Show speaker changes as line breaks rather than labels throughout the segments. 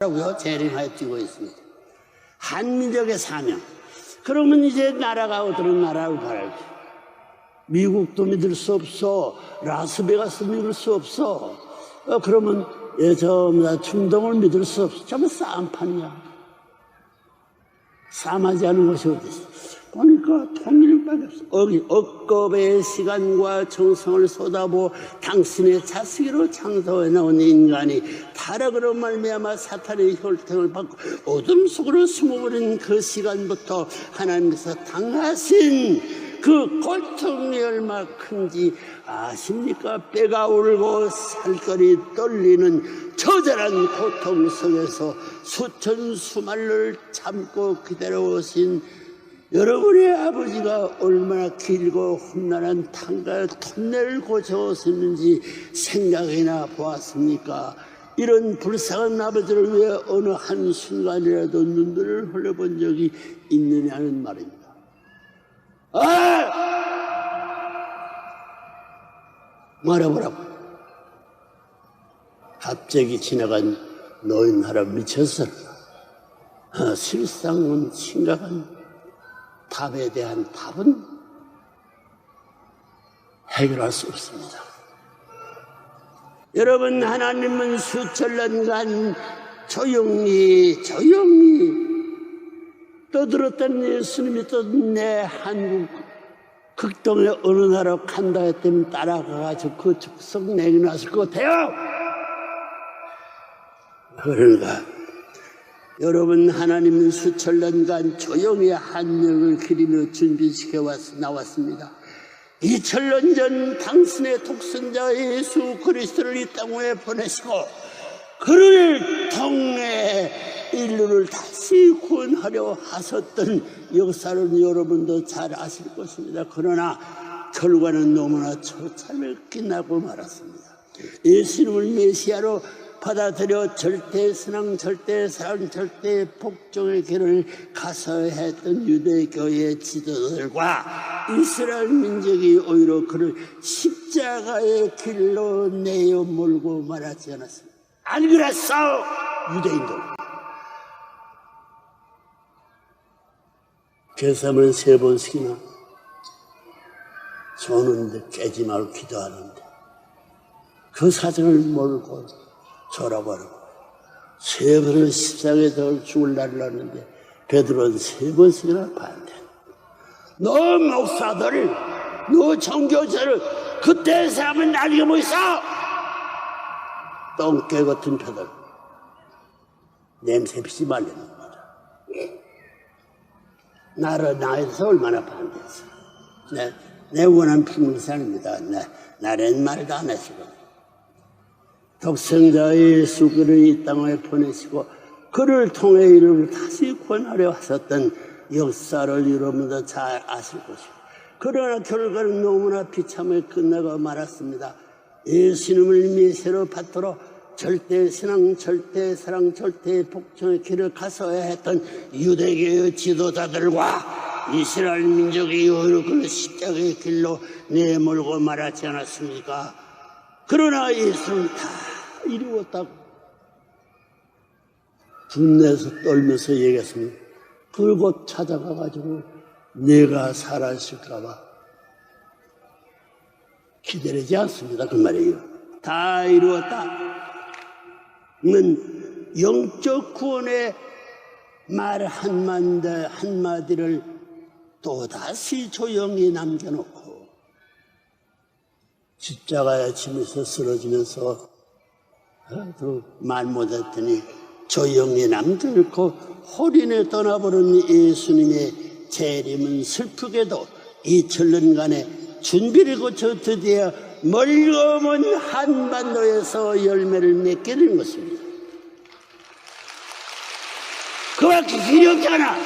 라고요. 재림하여 뛰고 있습니다. 한민족의 사명. 그러면 이제 나라가 어떤 나라를 바라지? 미국도 믿을 수 없어. 라스베가스 믿을 수 없어. 그러면 중동을 믿을 수 없어. 전부 싸움판이야. 싸움하지 않은 것이 어디 있어? 보니까 통일밖에 없어. 억겁의 시간과 정성을 쏟아부어 당신의 자식으로 창조해 나온 인간이 타락으로 말미암아 사탄의 혈통을 받고 어둠 속으로 숨어버린 그 시간부터 하나님께서 당하신 그 고통이 얼마나 큰지 아십니까? 뼈가 울고 살결이 떨리는 처절한 고통 속에서 수천 수말을 참고 기다려오신 여러분의 아버지가 얼마나 길고 험난한 탄과 톱내를 고쳐오셨는지 생각이나 보았습니까? 이런 불쌍한 아버지를 위해 어느 한순간이라도 눈물을 흘려본 적이 있느냐는 말입니다. 말해보라고. 갑자기 지나간 노인 할아버지 미쳤어. 실상은 심각한 답에 대한 답은 해결할 수 없습니다. 여러분, 하나님은 수천년간 조용히 떠들었던 예수님이 또 내 한국 극동에 어느 나라 간다 했더니 따라가가지고 그 축성 내려놨을 것 같아요. 그러니까 여러분, 하나님은 수천년간 조용히 한역을 그리며 준비시켜 나왔습니다. 2000년 전 당신의 독생자 예수 그리스도를 이 땅에 보내시고 그를 통해 인류를 다시 구원하려 하셨던 역사를 여러분도 잘 아실 것입니다. 그러나 결과는 너무나 처참하게 끝나고 말았습니다. 예수님을 메시아로 받아들여 절대신앙, 절대사랑, 절대복종의 길을 가서했던 유대교의 지도자들과 이스라엘 민족이 오히려 그를 십자가의 길로 내어 몰고 말하지 않았습니다. 안 그랬어, 유대인들. 괴삼을 3번씩이나 조는데 깨지 말고 기도하는데 그 사정을 몰고 졸아버리고 3번을 십자가에서 죽을 날을 하는데 베드로는 3번씩이나 반대. 너 목사들, 너 정교사를 그때 사람은 나중에 뭐 있어? 똥개 같은 표들 냄새 피지 말라는 겁니다. 나에서 얼마나 반대했어. 내 원한 풍산입니다. 나는 말도 안 했어요. 독생자 예수 그를 이 땅에 보내시고 그를 통해 이름을 다시 구원하려 하셨던 역사를 여러분도 잘 아실 것이고, 그러나 결과는 너무나 비참하게 끝나고 말았습니다. 예수님을 메시아로 받들어 절대신앙, 절대사랑, 절대복종의 길을 가서야 했던 유대교의 지도자들과 이스라엘 민족이 오히려 그 십자가의 길로 내몰고 말하지 않았습니까? 그러나 예수는 다 이루었다고 분내서 떨면서 얘기했습니다. 그걸 곧 찾아가가지고 내가 살아있을까봐 기다리지 않습니다. 그 말이에요. 다 이루었다. 는 영적 구원의 말 한마디를 또다시 조용히 남겨놓고 십자가에 지면서 쓰러지면서 말 못했더니 조용히 남겨놓고 홀인에 떠나버린 예수님의 재림은 슬프게도 2000년간의 준비를 거쳐 드디어 멀고 먼 한반도에서 열매를 맺게 된 것입니다. 그밖에 길이 없잖아.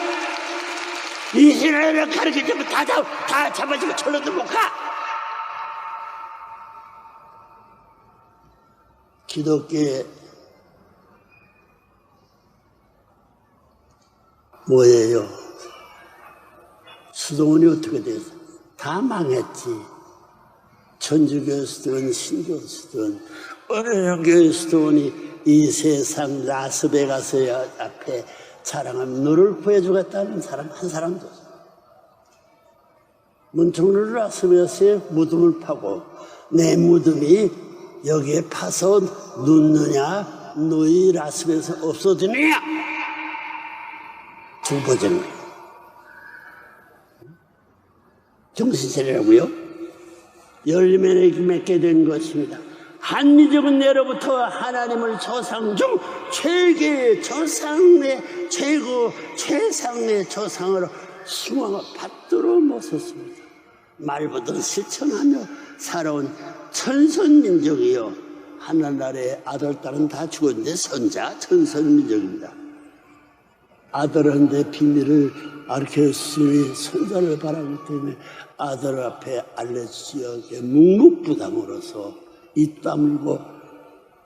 이스라엘을 가르쳐주면 다 잡아주고 철로도 못 가. 기독교의 뭐예요? 수동원이 어떻게 돼서 다 망했지. 천주교수든 신교수든 어느 형교의 수도원이 이 세상 라스베가스 앞에 자랑하면 너를 구해주겠다는 사람 한 사람도 없어. 문총을 라스베가스에 무덤을 파고 내 무덤이 여기에 파서 눕느냐 너희 라스베가스 없어지느냐 중보자는 정신차리라고요. 열매를 맺게 된 것입니다. 한민족은 예로부터 하나님을 조상 중 최고의 조상의 최고 최상의 조상으로 숭앙을 받들어 모셨습니다. 말보다 실천하며 살아온 천선민족이요. 하늘나라의 아들 딸은 다 죽었는데 선자 천선민족입니다. 아들한테 비밀을 알케우스니 선자를 바라기 때문에 아들 앞에 알레시아에게 묵묵부담으로서 입 다물고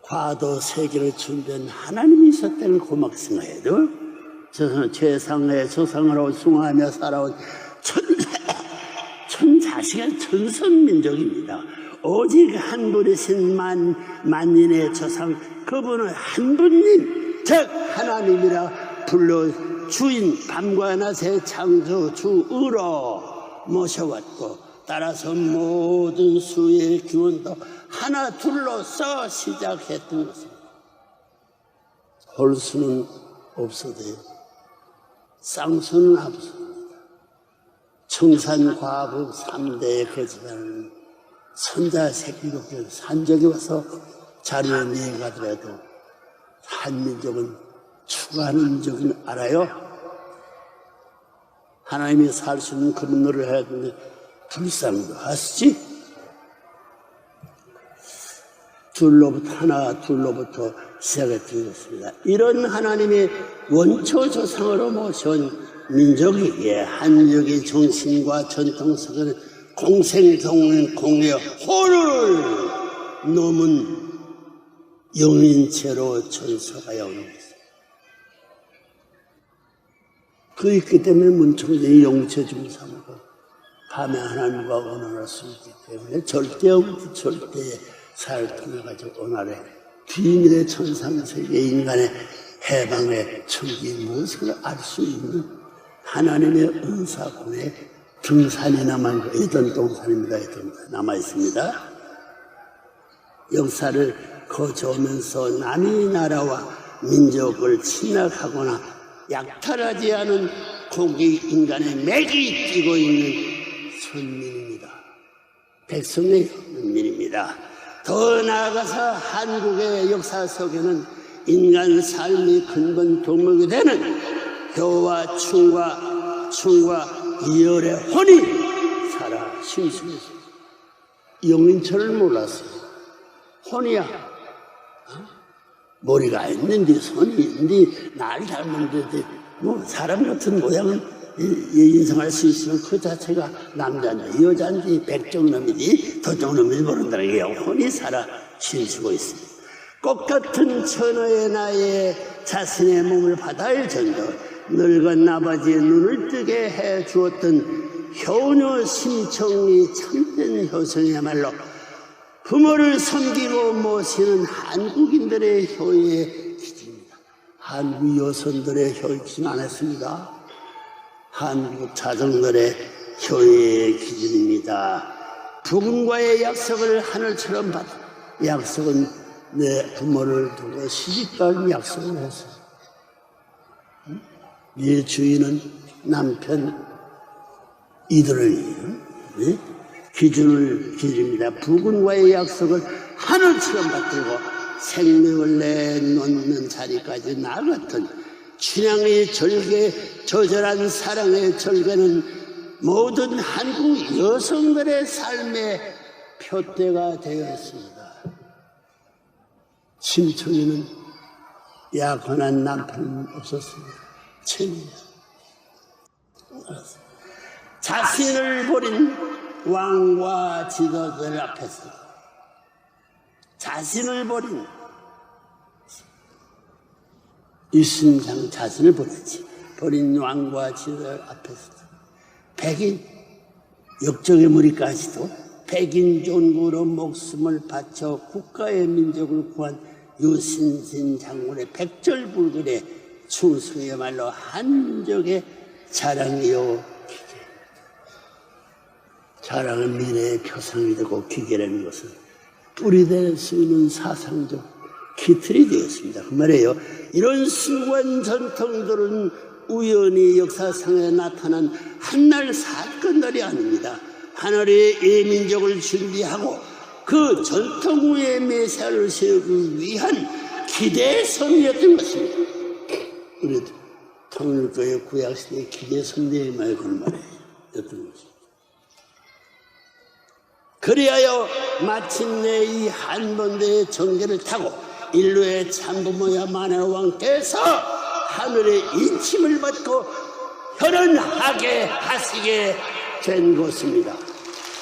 과도 세계를 준비한 하나님이 있었다는 고맙게 생각해도 최상의 조상으로 숭하며 살아온 천자식의 천선민족입니다. 오직 한 분이신 만인의 조상 그분을 한 분님 즉 하나님이라 불러 주인 밤과 낮의 창조주으로 모셔왔고 따라서 모든 수의 기원도 하나 둘로서 시작했던 것입니다. 홀수는 없어도요. 쌍수는 없습니다. 청산과부 3대에 거짓하는 선자 새끼들 산적이 와서 자리에 내가더라도 한민족은 추구하는 적은 알아요? 하나님이 살 수 있는 그런 노래를 해야 되는데 불쌍도 하시지? 둘로부터 시작했던 것입니다. 이런 하나님의 원초 조상으로 모셔온 민족이기에 한민족의 정신과 전통 속에는 공생동공의 혼을 넘은 영인체로 전서가 오는 것입니다. 그 있기 때문에 문총전이 영체 중삼고 밤에 하나님과 언어할 수 있기 때문에 절대의 사를 통해 가지고 오늘의 비밀의 천상세계 인간의 해방의 청기 무엇을 알 수 있는 하나님의 은사군의 등산이 남아있고 이던동산입니다. 이던동산 남아있습니다. 역사를 거쳐오면서 남의 나라와 민족을 침략하거나 약탈하지 않은 고기 인간의 맥이 뛰고 있는 선민입니다. 백성의 선민입니다. 더 나아가서 한국의 역사 속에는 인간 삶이 근본 동목이 되는 효와 충과 이열의 혼이 살아 심심했어요. 영인처를 몰랐어요. 혼이야. 머리가 있는데 손이 있는데 날 닮은데 뭐 사람 같은 모양은 인성할 수 있으면 그 자체가 남자인지 여자인지 백정놈이지 도정놈인지 모른다는 게 혼이 살아 심쉬고 있습니다. 꽃같은 천어의 나이에 자신의 몸을 바다에 전도 늙은 아버지의 눈을 뜨게 해 주었던 효녀 심청이 참된 효성이야말로 부모를 섬기고 모시는 한국인들의 효의 기준입니다. 한국 여성들의 효의 기준 안 했습니다. 한국 자정들의 효의 기준입니다. 부군과의 약속을 하늘처럼 받아 약속은 내 부모를 두고 시집갈 약속을 했어요. 이 주인은 남편 이들을 기준입니다. 부군과의 약속을 하늘처럼 받들고 생명을 내놓는 자리까지 나아갔던 춘향의 절개, 저절한 사랑의 절개는 모든 한국 여성들의 삶의 표대가 되었습니다. 심청이는 약혼한 남편은 없었습니다. 자신을 버린 왕과 지도자들 앞에서 자신을 버린 일심상 자신을 버린 왕과 지도자들 앞에서 백인 역적의 무리까지도 백인 존구로 목숨을 바쳐 국가의 민족을 구한 유신신 장군의 백절불굴의 충성이야말로 한족의 자랑이요 자랑은 미래의 표상이 되고 기계라는 것은 뿌리될 수 있는 사상적 기틀이 되었습니다. 그 말이에요. 이런 수고한 전통들은 우연히 역사상에 나타난 한날 사건들이 아닙니다. 하늘의 예민족을 준비하고 그 전통 위에 메시아를 세우기 위한 기대선이었던 것입니다. 우리 통일교의 구약시대의 기대선대의 말 그런 말이에요. 였던 것입니다. 그리하여 마침내 이 한번대의 전개를 타고 인류의 참부모야 만화의 왕께서 하늘의 인침을 받고 현원하게 하시게 된 것입니다.